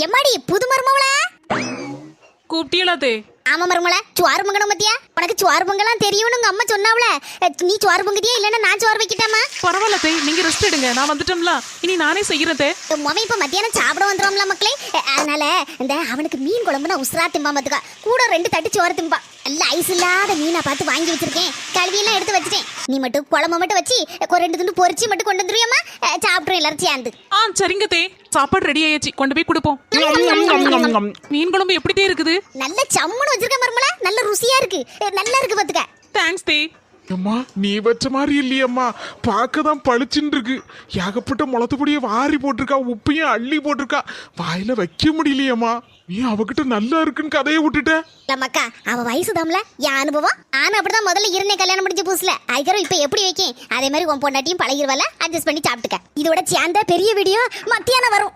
எம்மாடி புது மருமவளா கூப்பிட்டீங்களாத்தே? ஆமா மருமவளா, சோறு பொங்கணும் பத்தியா? உனக்கு சோறு பொங்கலாம் தெரியும்னு உங்க அம்மா சொன்னாவல. நீ சோறு பொங்குதியா இல்லன்னா நான் சோறு வைக்கிட்டாமா? பரவாயில்லத்தே, நீங்க ரெஸ்ட் எடுங்க, நான் வந்துட்டோம்ல, இனி நானே செய்யறதே. மொமை இப்ப மத்தியானம் சாப்பிட வந்துடும்ல மக்களே. அதனால இந்த அவனுக்கு மீன் குழம்புனா உசுரா திம்பா பாத்துக்கா. கூட 2 தட்டு சோறு திம்பா. நல்ல ஐஸ் இல்லாத மீனா பார்த்து வாங்கி வச்சிருக்கேன். கழுவியெல்லாம் எடுத்து வச்சிட்டேன். நீ மட்டும் குழம்பு மட்டும் வச்சு 2 துண்டு பொரிச்சு மட்டும் கொண்டு வந்துருவியம்மா? சாப்பிட்றோம் எல்லாரும் சேர்ந்து. சரிங்க தே, சாப்பாடு ரெடி ஆயிடுச்சு, கொண்டு போய் கொடுப்போம். மீன் குழம்பு எப்படித்தே இருக்குது? நல்ல சம்முன்னு வச்சிருக்க மருமலா, நல்ல ருசியா இருக்கு, நல்லா இருக்கு பாத்துக்க. தேங்க்ஸ் தே. அம்மா நீ வச்ச மாதிரி இல்லையம்மா, பார்க்கதான் பளிச்சுன்னு இருக்கு. ஏகப்பட்ட முளத்துப்படியை வாரி போட்டிருக்கா, உப்பையும் அள்ளி போட்டிருக்கா, வாயில வைக்க முடியலையம்மா. நீ அவகிட்ட நல்லா இருக்குன்னு கதையை விட்டுட்ட. மக்கா அவ வயசு தாம்ல, என் அனுபவம். ஆனா அப்படிதான் முதல்ல இருந்தே கல்யாணம் முடிஞ்ச புதுசுல. அதுக்கப்புறம் இப்ப எப்படி வைக்கேன் அதே மாதிரி உன் பொண்டாட்டியும் பழகிருவால, அட்ஜஸ்ட் பண்ணி சாப்பிட்டுக்க. இதோட சேர்ந்த பெரிய வீடியோ மத்தியானம் வரும்.